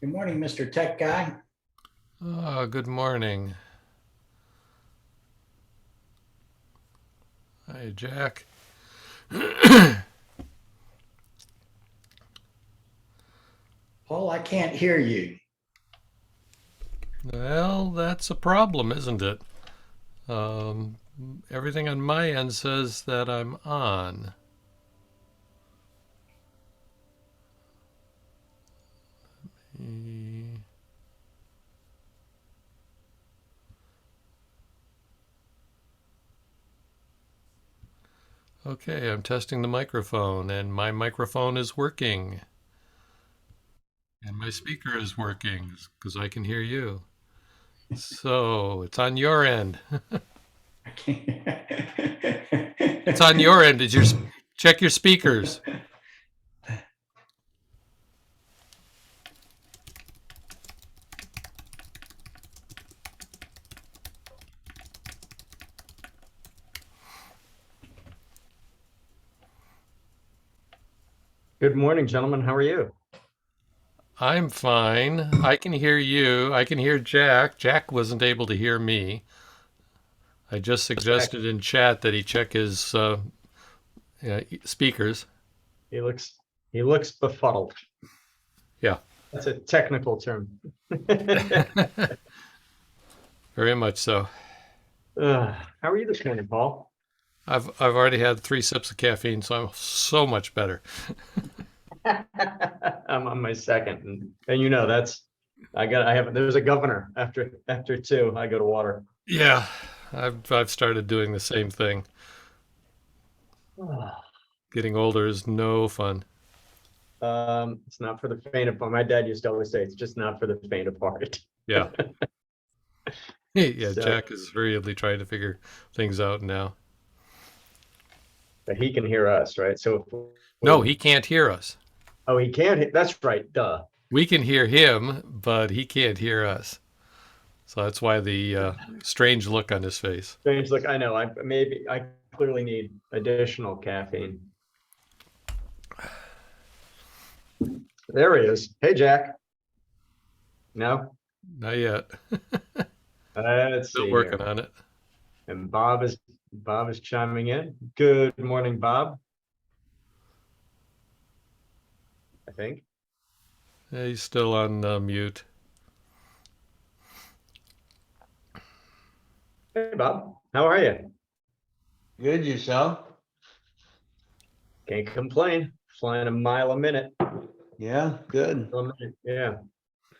Good morning, Mr. Tech Guy. Good morning. Hi, Jack. Paul, I can't hear you. Well, that's a problem, isn't it? Um, Everything on my end says that I'm on. Eh, Okay, I'm testing the microphone, and my microphone is working, and my speaker is working because I can hear you. So it's on your end. I can't. It's on your end. Check your speakers? Good morning, gentlemen. How are you? I'm fine. I can hear you. I can hear Jack. Jack wasn't able to hear me. I just Jack, suggested in chat that he check his speakers. he looks he looks befuddled. Yeah, That's a technical term. very much so. How are you this morning, Paul? I've already had 3 sips of caffeine, so I'm so much better. I'm on my second, and that's I have there's a governor after two. I go to water. Yeah, I've started doing the same thing. Getting older is no fun. It's not for the faint of heart. My dad used to always say it's just not for the faint of heart. Yeah, yeah. So, Jack is hurriedly trying to figure things out now. but he can hear us, right? So if No, we're, he can't hear us. oh, he can't. That's right. Duh. We can hear him, but he can't hear us. So that's why the strange look on his face. Strange. Look, I know. I clearly need additional caffeine. There he is. Hey, Jack. No, Not yet. let's Still see working here. on it. And Bob is chiming in. Good morning, Bob. I think. Yeah, he's still on mute. Hey, Bob. How are you? Good yourself? Can't complain. Flying a mile a minute. Yeah, good. Yeah.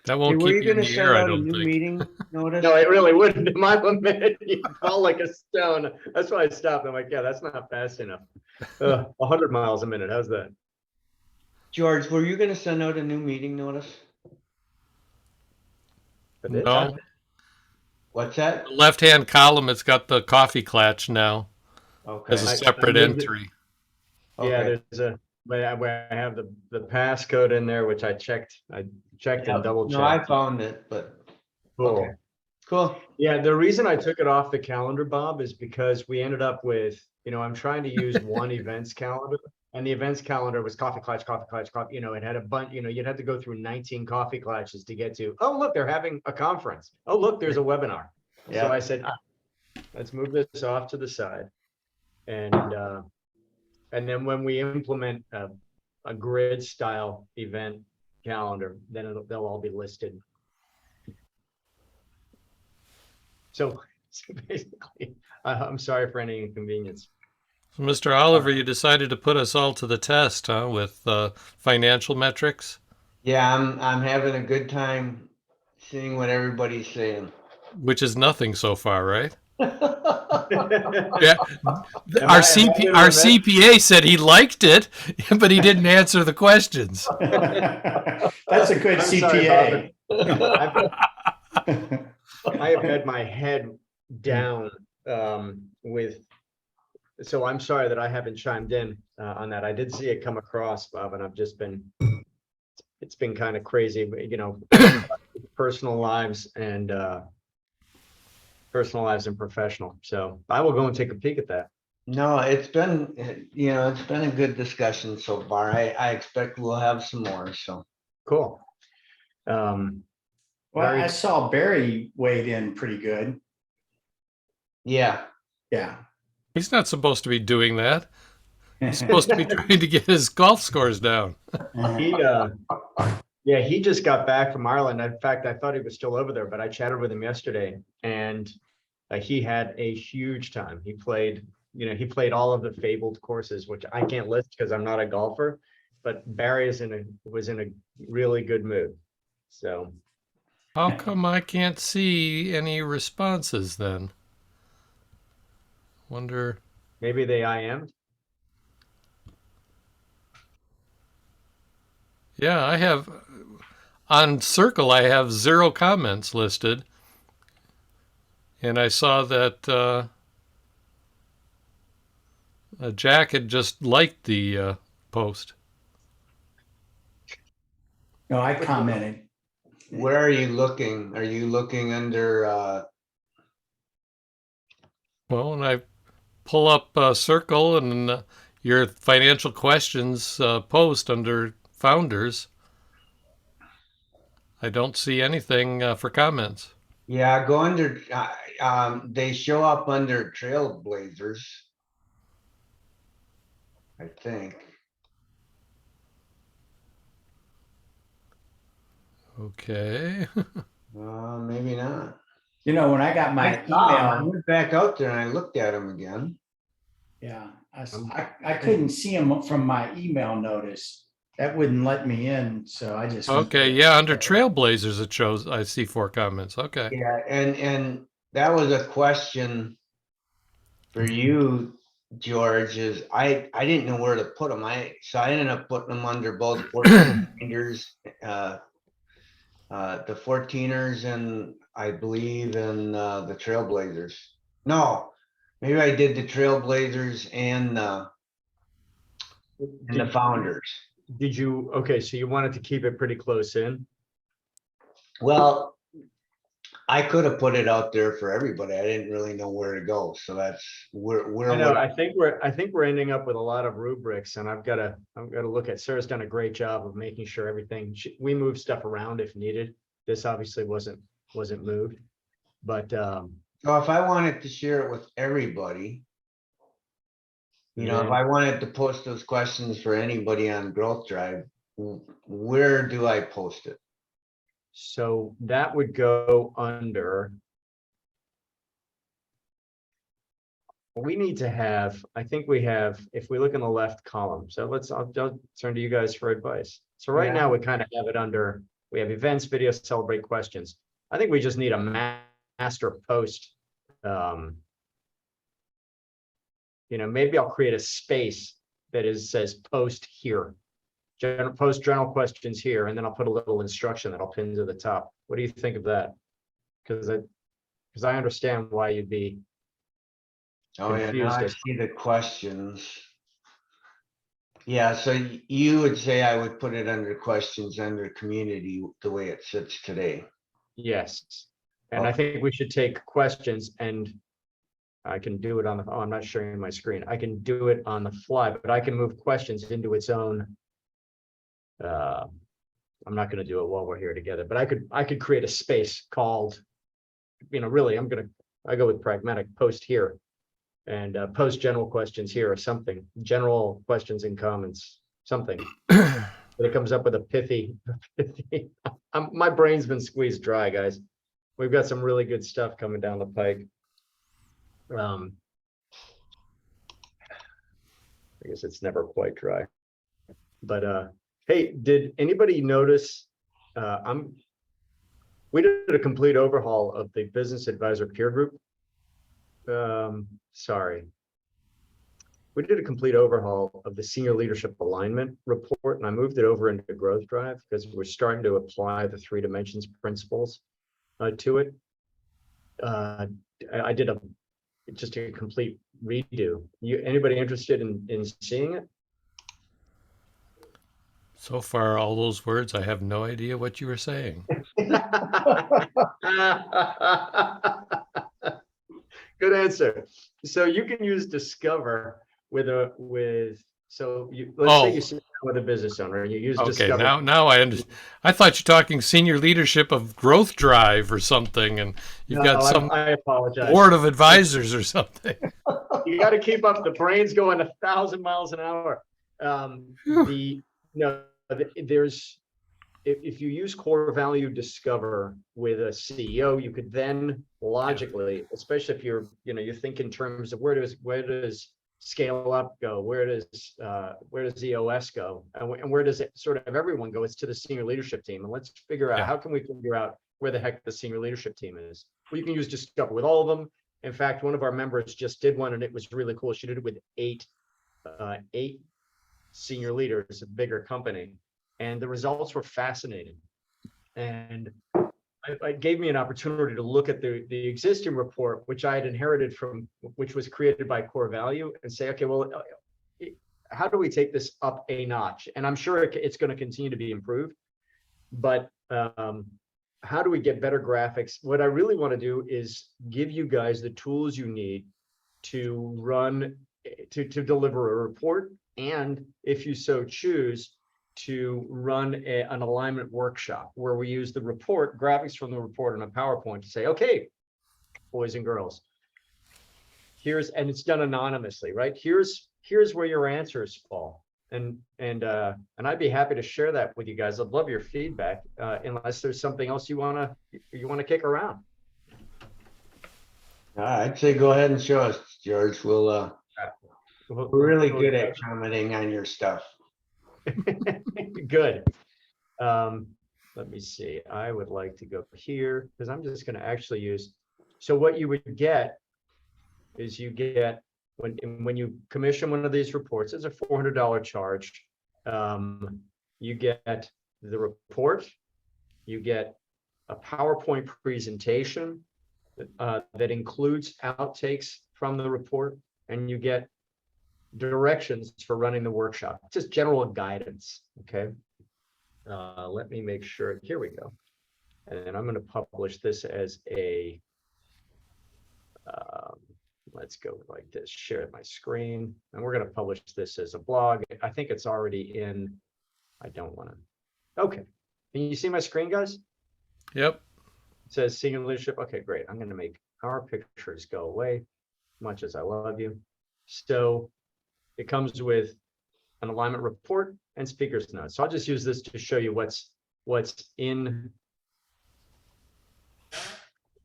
That Hey, won't were keep you you going in to the air, send I out a don't new think. meeting notice? No, it really wouldn't. A mile a minute. You fall like a stone. That's why I stopped. I'm like, yeah, that's not fast enough. 100 miles a minute. How's that? George, were you going to send out a new meeting notice? For this? No. What's The that? left-hand column, it's got the coffee Klatsch now as a Okay. I separate moved it. entry. Yeah, Okay. there's a where I have the passcode in there, which I checked. I checked and Yeah. double No, I checked. found it, but okay. Cool. Cool. Yeah, the reason I took it off the calendar, Bob, is because we ended up with, I'm trying to use one events calendar, and the events calendar was coffee clutch, coffee clutch, coffee. It had a bunch. You'd have to go through 19 coffee clutches to get to. Oh, look, they're having a conference. Oh, look, there's a webinar. So I Yeah. said, let's move this off to the side, and then when we implement a grid style event calendar, then they'll all be listed. So basically, I'm sorry for any inconvenience. So, Mr. Oliver, you decided to put us all to the test, huh, with financial metrics, Yeah, I'm having a good time seeing what everybody's saying. which is nothing so far, right? am Yeah, am I doing Our my best? CPA said he liked it, but he didn't answer the questions. That's a good I'm sorry, Bob. CPA. I've, I have had my head down with. So I'm sorry that I haven't chimed in on that. I did see it come across, Bob, and I've just been. It's been kind of crazy, personal lives and professional. So I will go and take a peek at that. No, it's been a good discussion so far. I expect we'll have some more, so. Cool. Um, Well, Very- I saw Barry weighed in pretty good. Yeah, Yeah. He's not supposed to be doing that. He's supposed to be trying to get his golf scores down. he, yeah, he just got back from Ireland. In fact, I thought he was still over there, but I chatted with him yesterday, and he had a huge time. He played, he played all of the fabled courses, which I can't list because I'm not a golfer. But Barry was in a really good mood. So How come I can't see any responses then? Wonder. maybe they IM'd. Yeah, I have on Circle. I have 0 comments listed, and I saw that Jack had just liked the post. No, I commented. where are you looking? Are you looking under, Well, when I pull up Circle and your financial questions post under founders, I don't see anything for comments. yeah, go under, they show up under Trailblazers. I think. Okay. Maybe not. When I got my I saw 'em. I email, went back out there and I looked at them again. yeah, I couldn't see them from my email notice. That wouldn't let me in, so I just. went Okay. to- Yeah. Under Trailblazers, it shows I see 4 comments. Okay. Yeah, and that was a question for you, George, is I didn't know where to put them. So I ended up putting them under both 14ers, the 14ers and I believe in the Trailblazers. No, maybe I did the Trailblazers and the founders. Did you, okay, so you wanted to keep it pretty close in? Well, I could have put it out there for everybody. I didn't really know where to go. So that's where I know, would I think we're ending up with a lot of rubrics, and I've got to look at, Sarah's done a great job of making sure everything, we move stuff around if needed. This obviously wasn't moved, but, so if I wanted to share it with everybody, if then- I wanted to post those questions for anybody on Growth Drive, where do I post it? so that would go under. We need to have, I think we have, if we look in the left column, so I'll turn to you guys for advice. So right Yeah. now we kind of have it under, we have events, videos, celebrate, questions. I think we just need a master post. Maybe I'll create a space that says post here. Post general questions here, and then I'll put a little instruction that I'll pin to the top. What do you think of that? Because I understand why you'd be. Oh, yeah, now I Confused. see the questions. Yeah, so you would say I would put it under questions under community the way it sits today. Yes, and I think we should take questions, and I can do it on the, I'm not sharing my screen. I can do it on the fly, but I can move questions into its own. I'm not going to do it while we're here together, but I could create a space called, really, I go with pragmatic post here, and post general questions here or something, general questions and comments, something. But it comes up with a pithy. My brain's been squeezed dry, guys. We've got some really good stuff coming down the pike. I guess it's never quite dry. But hey, did anybody notice? We did a complete overhaul of the business advisor peer group. Sorry. We did a complete overhaul of the senior leadership alignment report, and I moved it over into Growth Drive because we're starting to apply the 3 dimensions principles to it. I did just a complete redo. Anybody interested in seeing it? So far, all those words, I have no idea what you were saying. Good answer. So you can use Discover with So let's say Oh. you sit down with a business owner and you use Okay, Discover. now I understand. I thought you're talking senior leadership of Growth Drive or something, and you've No, got some I apologize. board of advisors or something. You got to keep up. The brain's going 1,000 miles an hour. There's if you use core value discover with a CEO, you could then logically, especially if you think in terms of where does scale up go, where does EOS go, and where does it sort of everyone go? It's to the senior leadership team, and let's figure out how can we figure out where the heck the senior leadership team is. Well, you can use discover with all of them. In fact, one of our members just did one, and it was really cool. She did it with eight senior leaders, a bigger company, and the results were fascinating. And it gave me an opportunity to look at the existing report, which I had inherited which was created by Core Value, and say, okay, well, how do we take this up a notch? And I'm sure it's going to continue to be improved, but how do we get better graphics? What I really want to do is give you guys the tools you need to run, to deliver a report, and if you so choose, to run an alignment workshop where we use the report, graphics from the report on a PowerPoint to say, okay, boys and girls, and it's done anonymously, right? Here's where your answers fall. And I'd be happy to share that with you guys. I'd love your feedback, unless there's something else you wanna kick around. I'd say go ahead and show us, George. We're really good at commenting on your stuff. Good. Let me see. I would like to go here because I'm just going to actually use. So what you would get is you get when you commission one of these reports, it's a $400 charge. You get the report, you get a PowerPoint presentation that includes outtakes from the report, and you get directions for running the workshop, just general guidance. Okay. Let me make sure. Here we go. And I'm going to publish this as a, let's go like this, share my screen. And we're going to publish this as a blog. I think it's already in, I don't want to. Okay. Can you see my screen, guys? Yep. It says senior leadership. Okay, great. I'm going to make our pictures go away, much as I love you. So it comes with an alignment report and speaker's notes. So I'll just use this to show you what's in.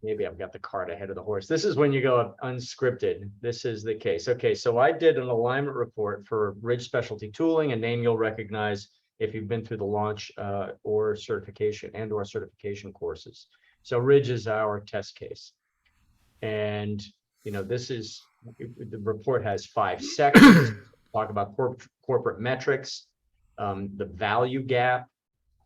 Maybe I've got the cart ahead of the horse. This is when you go unscripted. This is the case. Okay, so I did an alignment report for Ridge Specialty Tooling, a name you'll recognize if you've been through the launch or certification courses. So Ridge is our test case. And this is, the report has 5 sections. Talk about corporate metrics, the value gap,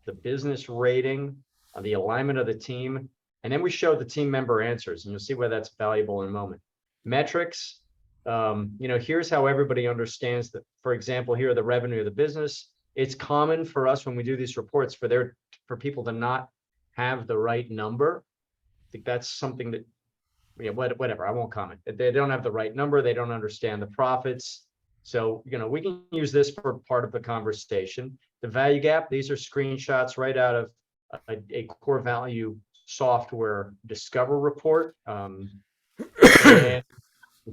the business rating, the alignment of the team, and then we show the team member answers, and you'll see why that's valuable in a moment. Metrics, here's how everybody understands that. For example, here are the revenue of the business. It's common for us when we do these reports for people to not have the right number. I think that's something that, whatever, I won't comment. They don't have the right number. They don't understand the profits. So, we can use this for part of the conversation. The value gap, these are screenshots right out of a core value software discover report. And the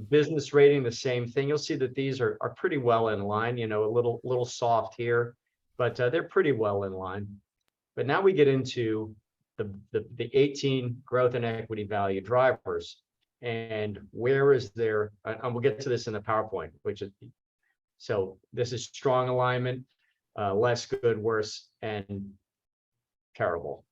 business rating, the same thing. You'll see that these are pretty well in line, a little soft here, but they're pretty well in line. But now we get into the 18 growth and equity value drivers. And where is there, and we'll get to this in the PowerPoint, so this is strong alignment, less good, worse, and terrible.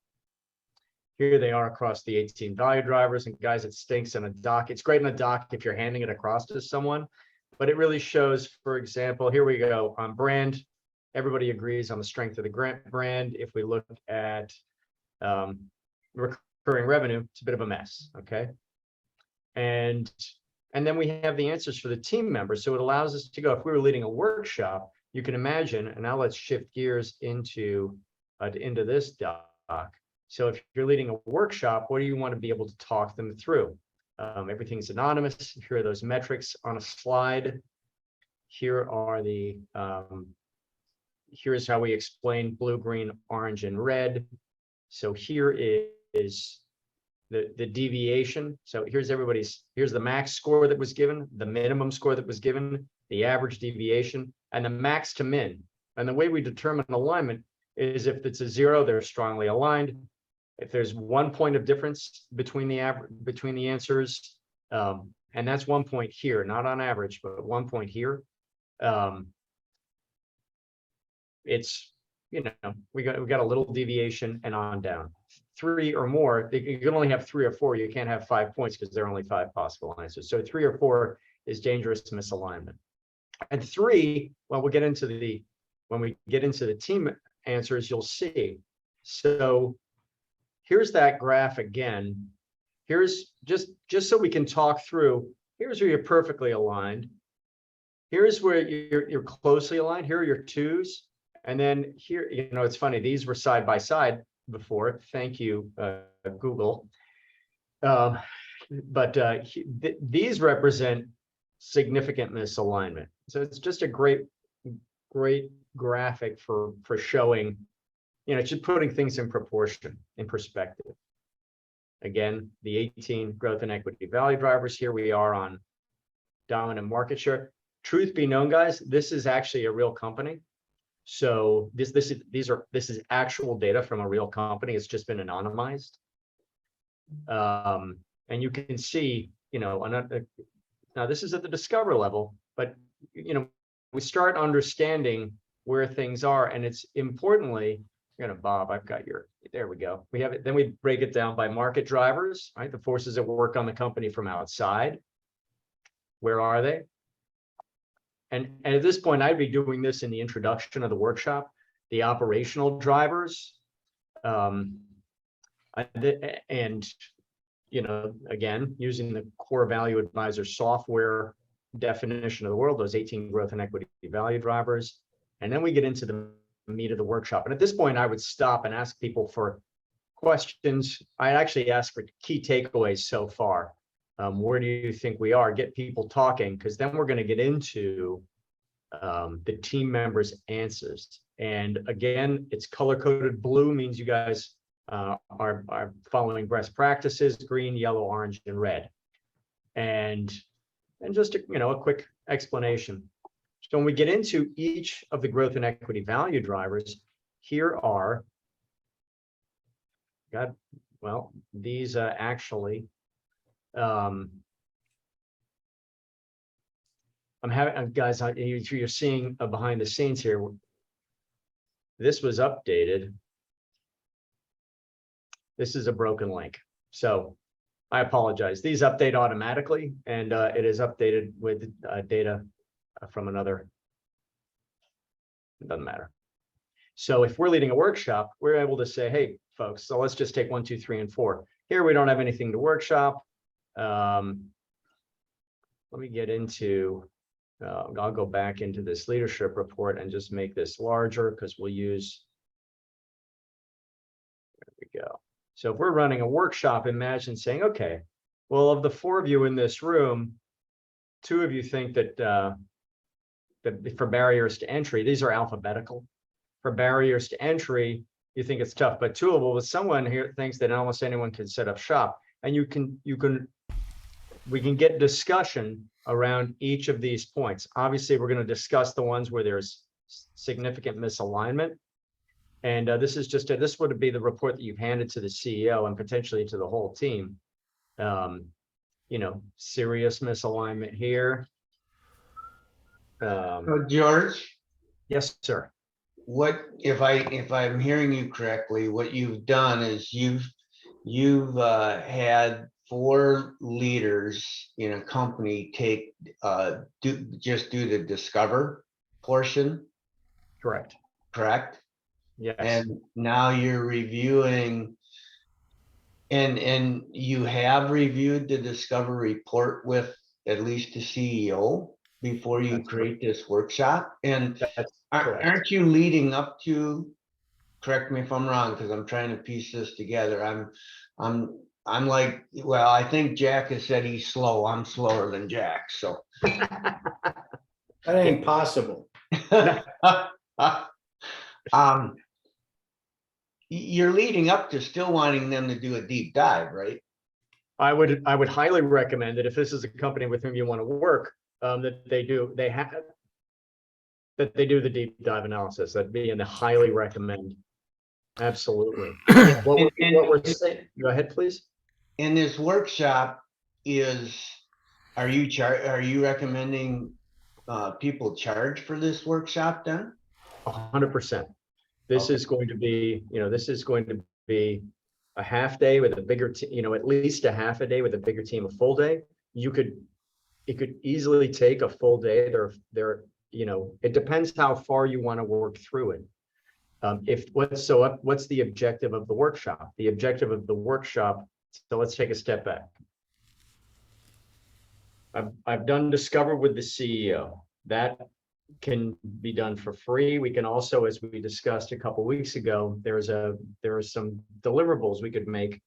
Here they are across the 18 value drivers. And guys, it stinks in a doc. It's great in a doc if you're handing it across to someone, but it really shows, for example, here we go on brand. Everybody agrees on the strength of the brand. If we look at recurring revenue, it's a bit of a mess, okay? And then we have the answers for the team members. So it allows us to go, if we were leading a workshop, you can imagine, and now let's shift gears into this doc. So if you're leading a workshop, what do you want to be able to talk them through? Everything's anonymous. Here are those metrics on a slide. here are the, here's how we explain blue, green, orange, and red. So here is the deviation. So here's here's the max score that was given, the minimum score that was given, the average deviation, and the max to min. And the way we determine alignment is if it's a 0, they're strongly aligned. If there's 1 point of difference between the answers, and that's 1 point here, not on average, but 1 point here. It's, you know, we got a little deviation and on down. 3 or more, you can only have 3 or 4. You can't have 5 points because there are only 5 possible answers. So 3 or 4 is dangerous misalignment. And 3, well, when we get into the team answers, you'll see. So here's that graph again. Here's just so we can talk through. Here's where you're perfectly aligned. Here's where you're closely aligned. Here are your 2s. And then here, you know, it's funny, these were side by side before. Thank you, Google. These represent significant misalignment. So it's just a great graphic for showing, you know, just putting things in proportion, in perspective. Again, the 18 growth and equity value drivers. Here we are on dominant market share. Truth be known, guys, this is actually a real company. So this is actual data from a real company. It's just been anonymized. And you can see, you know, now this is at the discover level, but you know, we start understanding where things are, and it's importantly, you know, Bob, I've got your, there we go. We have it. Then we break it down by market drivers, right? The forces that work on the company from outside. Where are they? And at this point, I'd be doing this in the introduction of the workshop, the operational drivers. And, you know, again, using the core value advisor software definition of the world, those 18 growth and equity value drivers. And then we get into the meat of the workshop. And at this point, I would stop and ask people for questions. I actually ask for key takeaways so far. Where do you think we are? Get people talking, because then we're going to get into the team members' answers. And again, it's color-coded. Blue means you guys are following best practices, green, yellow, orange, and red. And just a quick explanation. So when we get into each of the growth and equity value drivers, here are, these actually, I'm having, guys, you're seeing behind the scenes here. This was updated. This is a broken link. So I apologize. These update automatically, and it is updated with data from another. It doesn't matter. So if we're leading a workshop, we're able to say, hey, folks, so let's just take 1, 2, 3, and 4. Here we don't have anything to workshop. Let me get into, I'll go back into this leadership report and just make this larger, because we'll use, there we go. So if we're running a workshop, imagine saying, okay, well, of the 4 of you in this room, 2 of you think that, that for barriers to entry, these are alphabetical. For barriers to entry, you think it's tough, but 2 of them, someone here thinks that almost anyone can set up shop, and we can get discussion around each of these points. Obviously, we're going to discuss the ones where there's significant misalignment. And this is just this would be the report that you've handed to the CEO and potentially to the whole team. You know, serious misalignment here. George, Yes, sir. what if I'm hearing you correctly? What you've done is you've had 4 leaders in a company take do the discover portion. Correct. Yes. And now you're reviewing, and you have reviewed the discover report with at least the CEO before you create this workshop. And aren't you leading up to, correct me if I'm wrong, because I'm trying to piece this together. I'm like, well, I think Jack has said he's slow. I'm slower than Jack. So That ain't possible. Um, you're leading up to still wanting them to do a deep dive, right? I would highly recommend that if this is a company with whom you want to work, that they do the deep dive analysis. That'd be in the highly recommend. Absolutely. What we're saying, go ahead, please. And this workshop are you recommending people charge for this workshop then? 100%. This Okay. is going to be, a half day with a bigger, at least a half a day with a bigger team. A full day, it could easily take a full day. It depends how far you want to work through it. What's the objective of the workshop? The objective of the workshop. So let's take a step back. I've done Discover with the CEO. That can be done for free. We can also, as we discussed a couple weeks ago, there are some deliverables we could make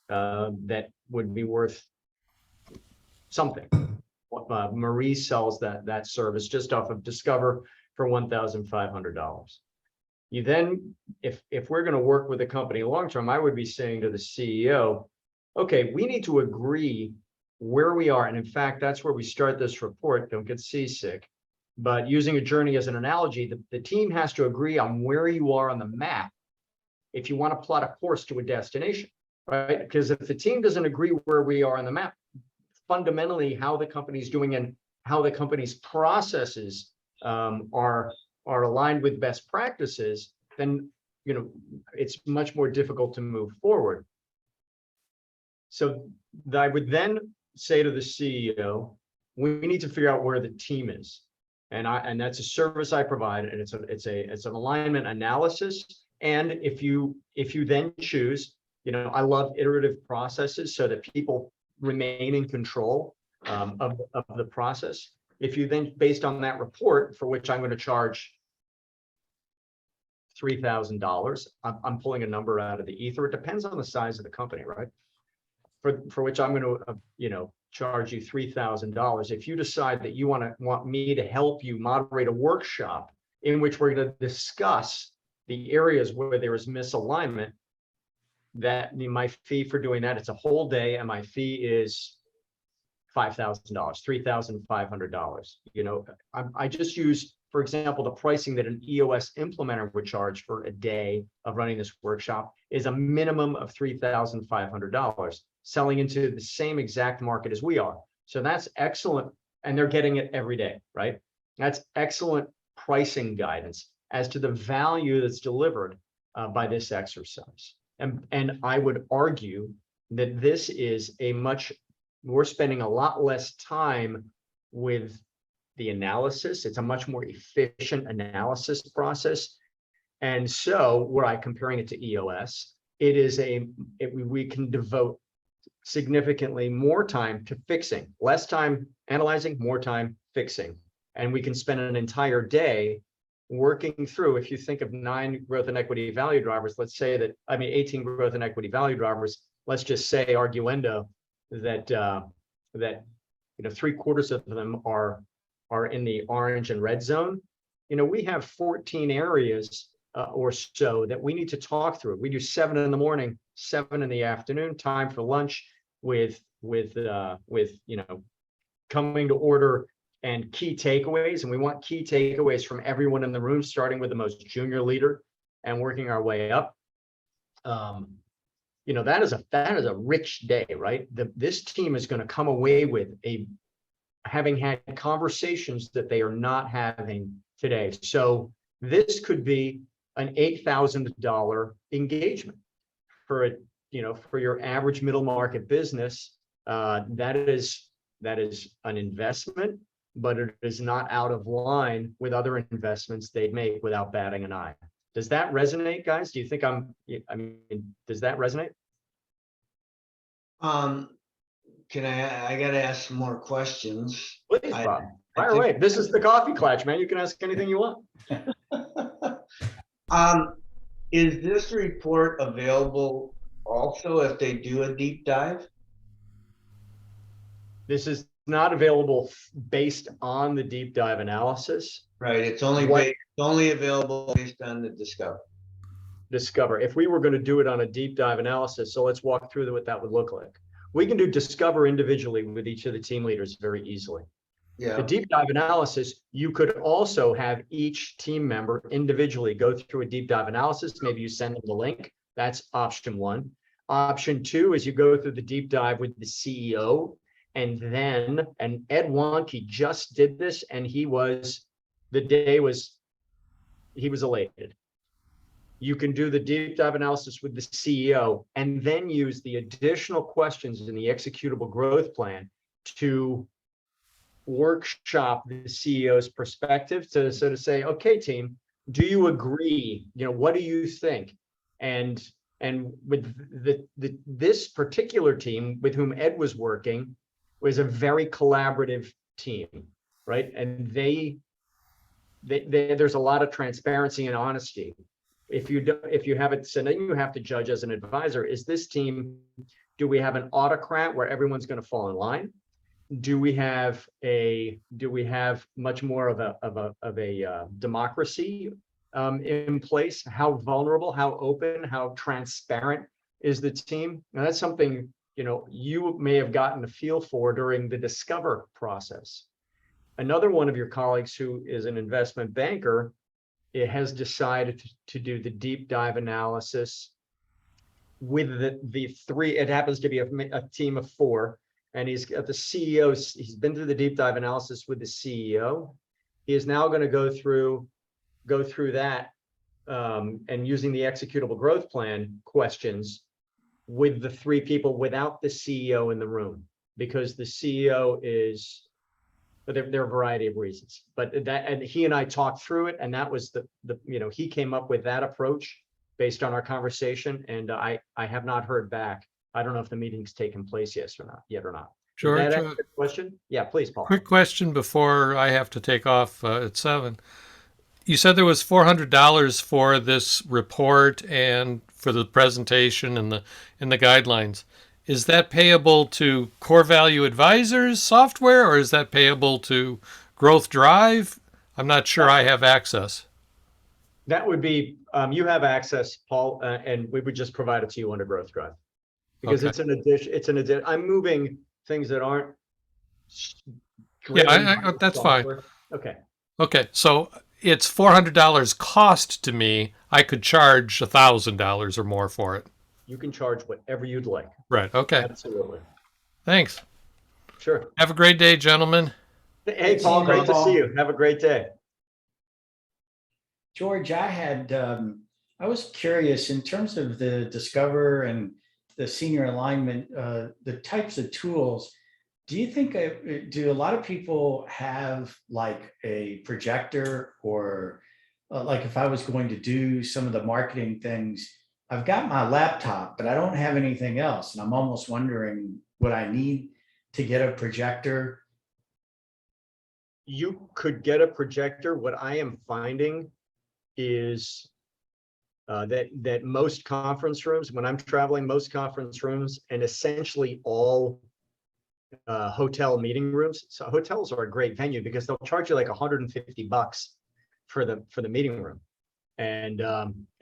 that would be worth something. Marie sells that service just off of Discover for $1,500. You then, if we're going to work with a company long term, I would be saying to the CEO, okay, we need to agree where we are. And in fact, that's where we start this report. Don't get seasick. But using a journey as an analogy, the team has to agree on where you are on the map if you want to plot a course to a destination, right? Because if the team doesn't agree where we are on the map, fundamentally how the company's doing and how the company's processes are aligned with best practices, then it's much more difficult to move forward. So I would then say to the CEO, we need to figure out where the team is. And that's a service I provide, and it's an alignment analysis. And if you then choose, I love iterative processes so that people remain in control of the process. If you then, based on that report, for which I'm going to charge $3,000, I'm pulling a number out of the ether. It depends on the size of the company, right? For which I'm going to, charge you $3,000. If you decide that you want me to help you moderate a workshop in which we're going to discuss the areas where there is misalignment, that my fee for doing that, it's a whole day, and my fee is $5,000, $3,500. I just use, for example, the pricing that an EOS implementer would charge for a day of running this workshop is a minimum of $3,500, selling into the same exact market as we are. So that's excellent. And they're getting it every day, right? That's excellent pricing guidance as to the value that's delivered by this exercise. And I would argue that this is we're spending a lot less time with the analysis. It's a much more efficient analysis process. And so were I comparing it to EOS, we can devote significantly more time to fixing, less time analyzing, more time fixing. And we can spend an entire day working through, if you think of 9 growth and equity value drivers, 18 growth and equity value drivers, let's just say arguendo that 3/4 of them are in the orange and red zone. We have 14 areas or so that we need to talk through. We do 7 in the morning, 7 in the afternoon, time for lunch with coming to order and key takeaways. And we want key takeaways from everyone in the room, starting with the most junior leader and working our way up. That is a rich day, right? This team is going to come away with having had conversations that they are not having today. So this could be an $8,000 engagement for your average middle market business. That is an investment, but it is not out of line with other investments they'd make without batting an eye. Does that resonate, guys? Do you think does that resonate? I gotta ask some more questions. Please, Bob. Fire away. This is the coffee Klatsch, man. You can ask anything you want. Is this report available also if they do a deep dive? This is not available based on the deep dive analysis. Right, it's only What- it's only available based on the Discover. If we were going to do it on a deep dive analysis, so let's walk through what that would look like. We can do Discover individually with each of the team leaders very easily. The Yeah, deep dive analysis, you could also have each team member individually go through a deep dive analysis. Maybe you send them the link. That's option one. Option two is you go through the deep dive with the CEO, and Ed Wonke just did this, and he was elated. You can do the deep dive analysis with the CEO and then use the additional questions in the executable growth plan to workshop the CEO's perspective to sort of say, okay, team, do you agree? What do you think? And with this particular team with whom Ed was working was a very collaborative team, right? And there's a lot of transparency and honesty. If you have it, so then you have to judge as an advisor, is this team, do we have an autocrat where everyone's going to fall in line? Do we have much more of a democracy in place? How vulnerable, how open, how transparent is the team? Now that's something, you may have gotten a feel for during the Discover process. Another one of your colleagues who is an investment banker, it has decided to do the deep dive analysis with the three. It happens to be a team of four, and he's got the CEO. He's been through the deep dive analysis with the CEO. He is now going to go through that and using the executable growth plan questions with the three people without the CEO in the room, because the CEO is. But there are a variety of reasons, and he and I talked through it, and that was he came up with that approach based on our conversation, and I have not heard back. I don't know if the meeting's taken place yet or not. George, Did that answer the question? Yeah, please, Paul. quick question before I have to take off at 7. You said there was $400 for this report and for the presentation and the guidelines. Is that payable to Core Value Advisors software, or is that payable to Growth Drive? I'm not sure I have access. That would be, you have access, Paul, and we would just provide it to you under Growth Drive. Because Okay. it's an addition. I'm moving things that aren't. Yeah, that's fine. Okay. Okay, so it's $400 cost to me. I could charge $1,000 or more for it. You can charge whatever you'd like. Right. Okay. Absolutely. Thanks. Sure. Have a great day, gentlemen. Hey, Paul, great to see you. Have a great day. George, I was curious in terms of the Discover and the senior alignment, the types of tools. Do you think, do a lot of people have like a projector, or like if I was going to do some of the marketing things, I've got my laptop, but I don't have anything else. And I'm almost wondering, would I need to get a projector? You could get a projector. What I am finding is that most conference rooms, when I'm traveling, most conference rooms and essentially all hotel meeting rooms. So hotels are a great venue because they'll charge you like $150 for the meeting room. And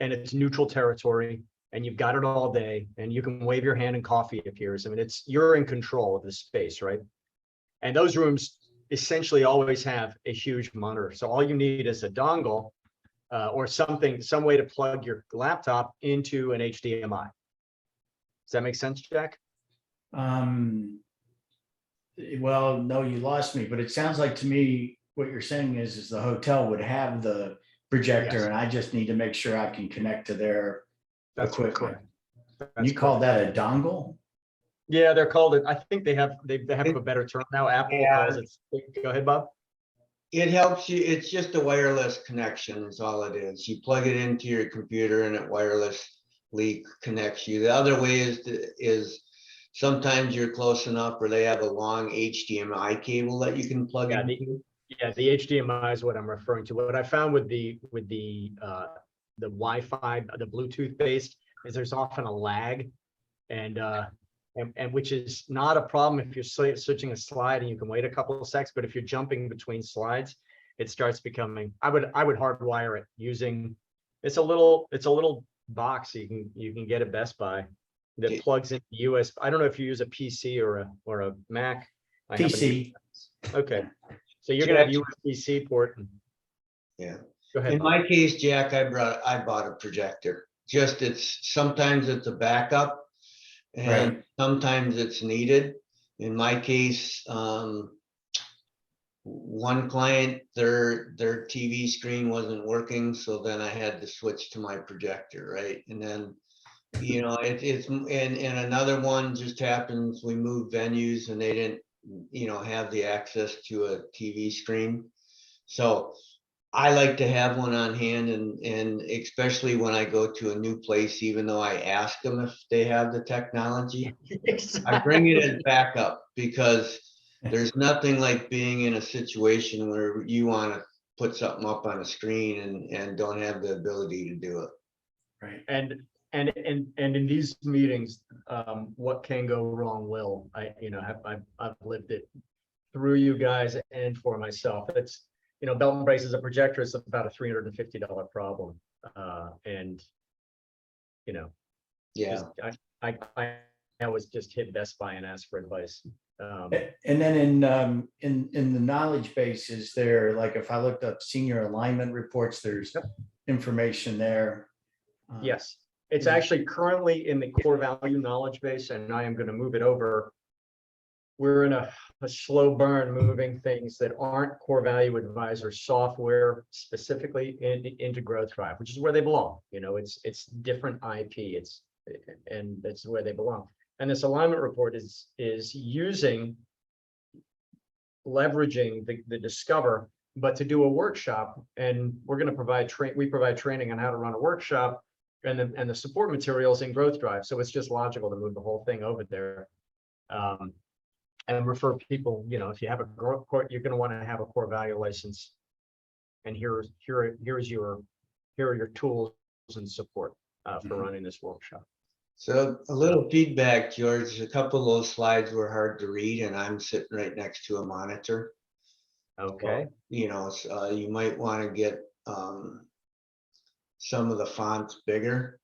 it's neutral territory, and you've got it all day, and you can wave your hand and coffee appears. I mean, you're in control of the space, right? And those rooms essentially always have a huge monitor. So all you need is a dongle or some way to plug your laptop into an HDMI. Does that make sense, Jack? Well, no, you lost me, but it sounds like to me, what you're saying is the hotel would have the projector, Yes. And I just need to make sure I can connect to their equipment. correct. You call that a dongle? Yeah, they're called it. I think they have a better term now. Apple Yeah. calls it. Go ahead, Bob. It helps you. It's just a wireless connection is all it is. You plug it into your computer and it wirelessly connects you. The other way is sometimes you're close enough where they have a long HDMI cable that you can plug into. Yeah, the HDMI is what I'm referring to. What I found with the Wi-Fi, the Bluetooth based, is there's often a lag, and and which is not a problem if you're switching a slide and you can wait a couple of seconds, but if you're jumping between slides, it starts becoming, I would hardwire it using, it's a little box you can get at Best Buy that plugs into USB. I don't know if you use a PC or a Mac. I have PC. Okay, so you're gonna have USB-C port. Yeah. Go ahead. In Bob. my case, Jack, I bought a projector. Just sometimes it's a backup and Right. sometimes it's needed. In my case, one client, their TV screen wasn't working, so then I had to switch to my projector, right? And then, you know, it's and another one just happens, we moved venues and they didn't, you know, have the access to a TV screen. So I like to have one on hand, and especially when I go to a new place, even though I ask them if they have the technology, I bring it as backup, because there's nothing like being in a situation where you want to put something up on a screen and don't have the ability to do it. Right. And in these meetings, what can go wrong will. I've lived it through you guys and for myself. It's, you know, belt and braces, a projector is about a $350 problem. And, you know, Yeah. I always just hit Best Buy and ask for advice. And then in the knowledge base, is there, like, if I looked up senior alignment reports, there's information there. Yes, it's actually currently in the core value knowledge base, and I am going to move it over. We're in a slow burn moving things that aren't core value advisor software specifically into Growth Drive, which is where they belong. You know, it's different IP, and that's where they belong. And this alignment report is leveraging the Discover, but to do a workshop. And we're going to provide we provide training on how to run a workshop and the support materials in Growth Drive. So it's just logical to move the whole thing over there. And refer people, you know, if you have a core, you're going to want to have a core value license. And here are your tools and support for running this workshop. So a little feedback, George. A couple of those slides were hard to read, and I'm sitting right next to a monitor. Okay. You know, you might want to get some of the fonts bigger.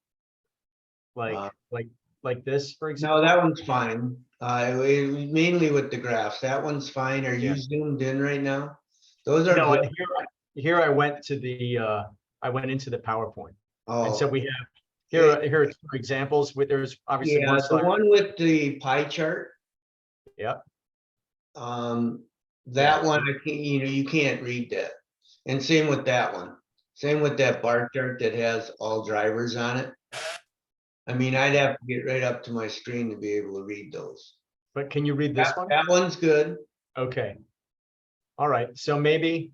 Like this, for example. No, that one's fine. Mainly with the graphs. That one's fine. Are you zoomed in right now? Those are no. good. Here I went to the I went into the PowerPoint, and so we have here are two examples. There's obviously one slide. The one with the pie chart. Yep. That one, you can't read that. And same with that one. Same with that bar chart that has all drivers on it. I mean, I'd have to get right up to my screen to be able to read those. But can you read this one? That one's good. Okay. All right. So maybe,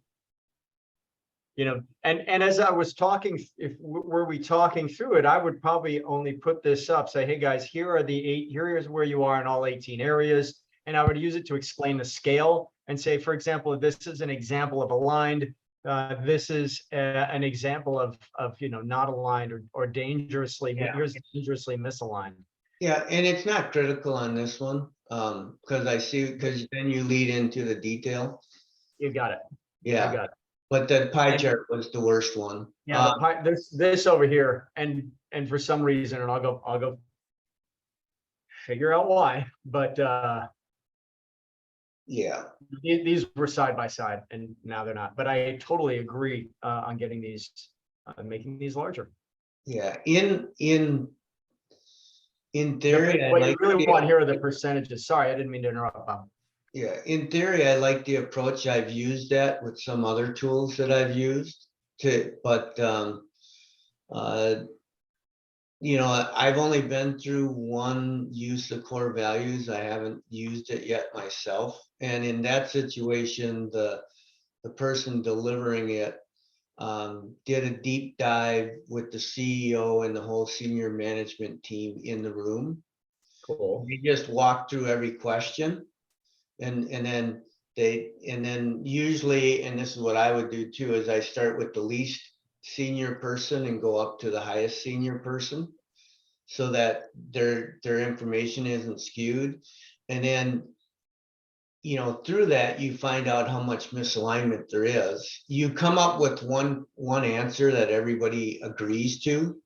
you know, and as I was talking, were we talking through it, I would probably only put this up, say, hey guys, here is where you are in all 18 areas. And I would use it to explain the scale and say, for example, this is an example of aligned. This is an example of you know, not aligned or dangerously, here's dangerously misaligned. Yeah, and it's not critical on this one, because then you lead into the detail. You got it. Yeah, I got it. But the pie chart was the worst one. Yeah, this over here, and for some reason, and I'll go figure out why, but yeah, these were side by side, and now they're not. But I totally agree on getting these, making these larger. Yeah, in theory, what you really want here are the percentages. Sorry, I didn't mean to interrupt, Bob. Yeah, in theory, I like the approach. I've used that with some other tools that I've used but you know, I've only been through one use of core values. I haven't used it yet myself. And in that situation, the person delivering it did a deep dive with the CEO and the whole senior management team in the room. Cool. We just walked through every question. And then usually, and this is what I would do too, is I start with the least senior person and go up to the highest senior person. so that their information isn't skewed. And then, you know, through that, you find out how much misalignment there is. You come up with one answer that everybody agrees to,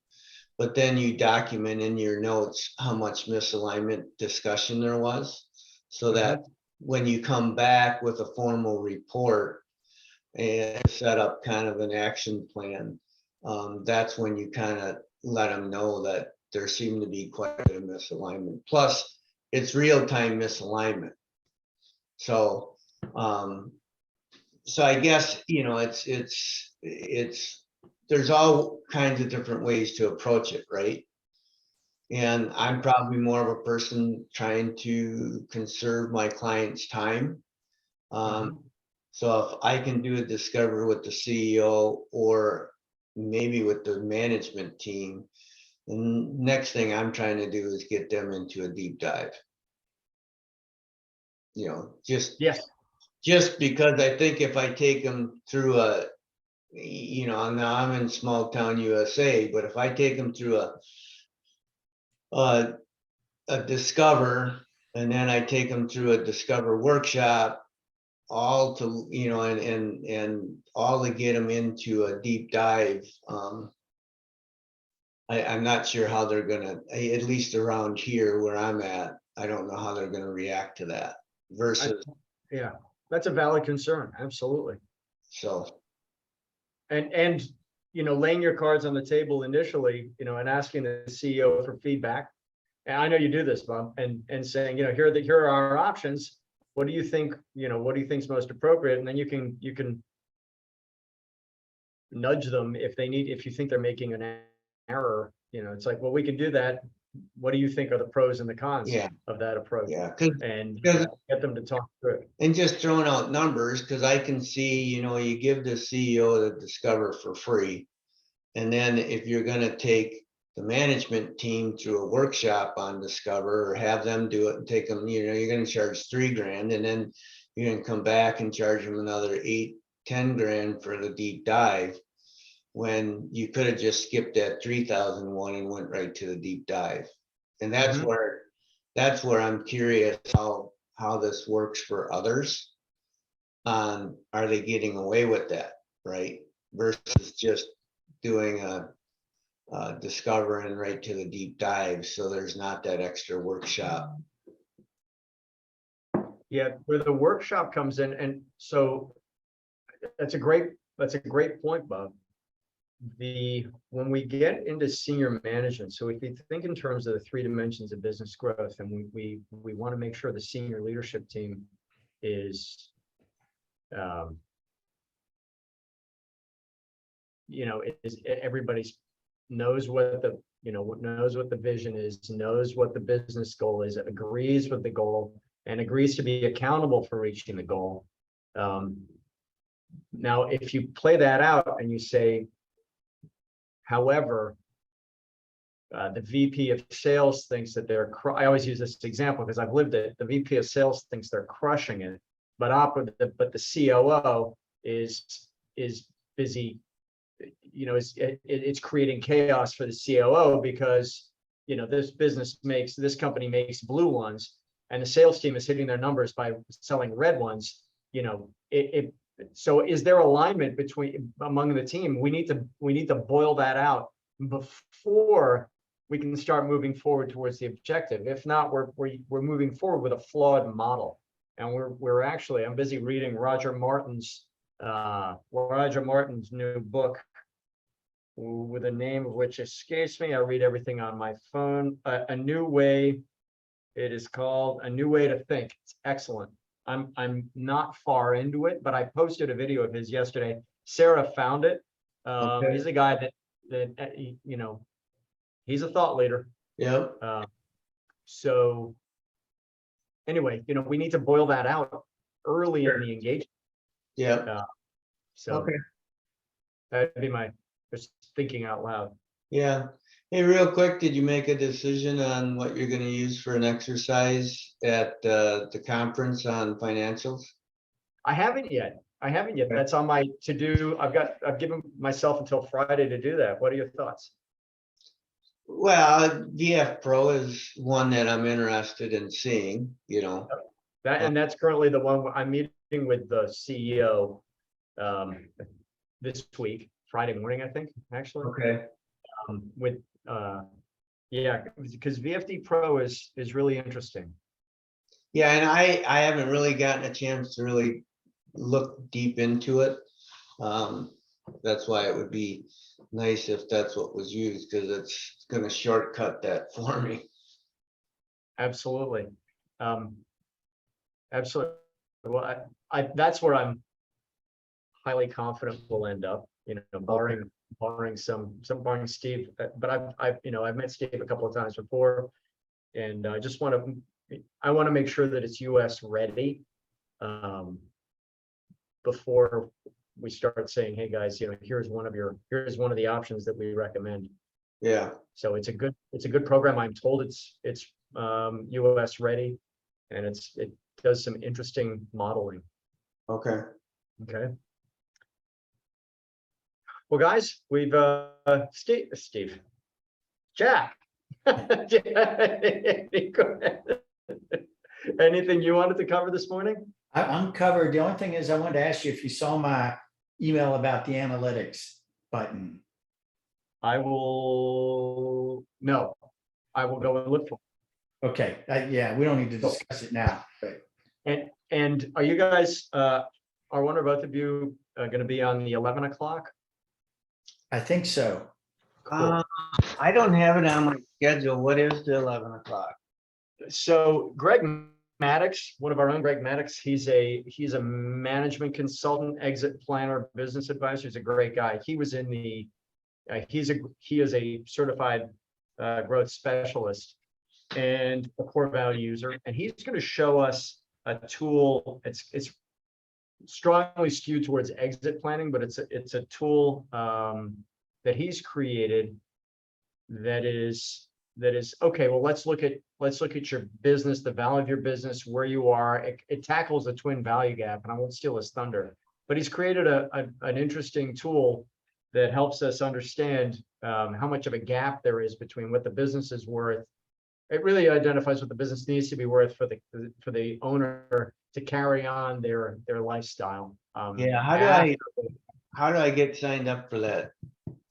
but then you document in your notes how much misalignment discussion there was, so that when you come back with a formal report and set up kind of an action plan, that's when you kind of let them know that there seemed to be quite a bit of misalignment. Plus, it's real-time misalignment. So, so I guess, you know, there's all kinds of different ways to approach it, right? And I'm probably more of a person trying to conserve my client's time. So if I can do a discovery with the CEO or maybe with the management team, the next thing I'm trying to do is get them into a deep dive. You know, just because I think if I take them through a, you know, now I'm in small town USA, but if I take them through a discover, and then I take them through a discover workshop, all to, you know, and all to get them into a deep dive, I'm not sure how they're gonna, at least around here where I'm at, I don't know how they're gonna react to that versus. Yeah, that's a valid concern. Absolutely. So. And, you know, laying your cards on the table initially, you know, and asking the CEO for feedback. And I know you do this, Bob, and saying, you know, here are our options. What do you think, you know, what do you think is most appropriate? And then you can nudge them if you think they're making an error. You know, it's like, well, we can do that. What do you think are the pros and the cons of that approach? Yeah, and get them to talk through it. And just throwing out numbers, because I can see, you know, you give the CEO the discover for free. And then if you're going to take the management team through a workshop on discover, or have them do it and take them, you know, you're going to charge $3,000, and then you're going to come back and charge them another 8-10 grand for the deep dive, when you could have just skipped that 3,000 one and went right to the deep dive. And that's where I'm curious how this works for others. Are they getting away with that, right? Versus just doing a discovering right to the deep dive, so there's not that extra workshop. Yeah, where the workshop comes in, and so that's a great point, Bob. When we get into senior management, so if you think in terms of the 3 dimensions of business growth, and we want to make sure the senior leadership team is, you know, everybody's knows what the vision is, knows what the business goal is, agrees with the goal, and agrees to be accountable for reaching the goal. Now, if you play that out and you say, however, the VP of sales thinks that I always use this example because I've lived it. The VP of sales thinks they're crushing it, but the COO is busy, you know, it's creating chaos for the COO because, you know, this company makes blue ones and the sales team is hitting their numbers by selling red ones. You know, so is there alignment among the team? We need to boil that out before we can start moving forward towards the objective. If not, we're moving forward with a flawed model. And we're actually, I'm busy reading Roger Martin's new book, with a name of which escapes me. I read everything on my phone. A New Way. It is called A New Way to Think. It's excellent. I'm not far into it, but I posted a video of his yesterday. Sarah found it. Okay. He's a guy that you know, he's a thought leader. Yeah. So anyway, you know, we need to boil that out early in the engagement. Yeah. So okay. That'd be just thinking out loud. Yeah. Hey, real quick, did you make a decision on what you're going to use for an exercise at the conference on financials? I haven't yet. Okay. That's on my to-do. I've given myself until Friday to do that. What are your thoughts? Well, VF Pro is one that I'm interested in seeing, you know. And that's currently the one I'm meeting with the CEO this week, Friday morning, I think, actually. Okay. With yeah, because VFD Pro is really interesting. Yeah, and I haven't really gotten a chance to really look deep into it. That's why it would be nice if that's what was used, because it's gonna shortcut that for me. Absolutely. Absolutely. Well, I that's where I'm highly confident we'll end up, you know, barring barring Steve. But I've met Steve a couple of times before, and I want to make sure that it's US ready before we start saying, hey guys, you know, here's one of the options that we recommend. Yeah. So it's a good program. I'm told it's US ready, and it does some interesting modeling. Okay. Okay. Well, guys, we've Steve, Jack. Anything you wanted to cover this morning? I'm covered. The only thing is I wanted to ask you if you saw my email about the analytics button. I will go and look for Okay, yeah, we don't need to discuss it now. But it. And are you guys, are one or both of you going to be on the 11 o'clock? I think so. Cool. I don't have it on my schedule. What is the 11 o'clock? So Greg Maddox, one of our own, Greg Maddox, he's a management consultant, exit planner, business advisor. He's a great guy. He was in the he is a certified growth specialist and a core value user, and he's going to show us a tool. It's strongly skewed towards exit planning, but it's a tool that he's created that is okay. Well, let's look at your business, the value of your business, where you are. It tackles the twin value gap, and I won't steal his thunder, but he's created an interesting tool that helps us understand how much of a gap there is between what the business is worth. It really identifies what the business needs to be worth for the owner to carry on their lifestyle. Yeah, how do I get signed up for that?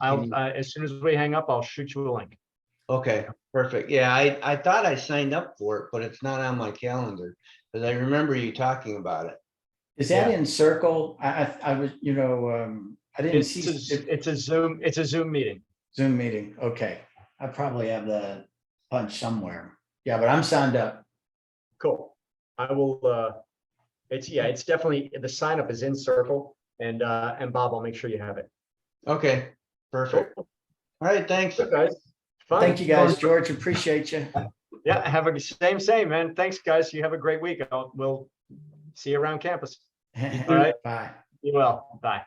As soon as we hang up, I'll shoot you a link. Okay, perfect. Yeah, I thought I signed up for it, but it's not on my calendar, because I remember you talking about it. Is that in Circle? I was, I didn't see. It's a Zoom meeting. Zoom meeting. Okay. I probably have the punch somewhere. Yeah, but I'm signed up. Cool. I will, it's definitely, the sign up is in Circle, and Bob, I'll make sure you have it. Okay, perfect. Cool. All right, thanks. Good, guys. Fun. Thank you guys, George. Appreciate you. Yeah, have a same, man. Thanks, guys. You have a great week. We'll see you around campus. All right. Bye. Be well. Bye.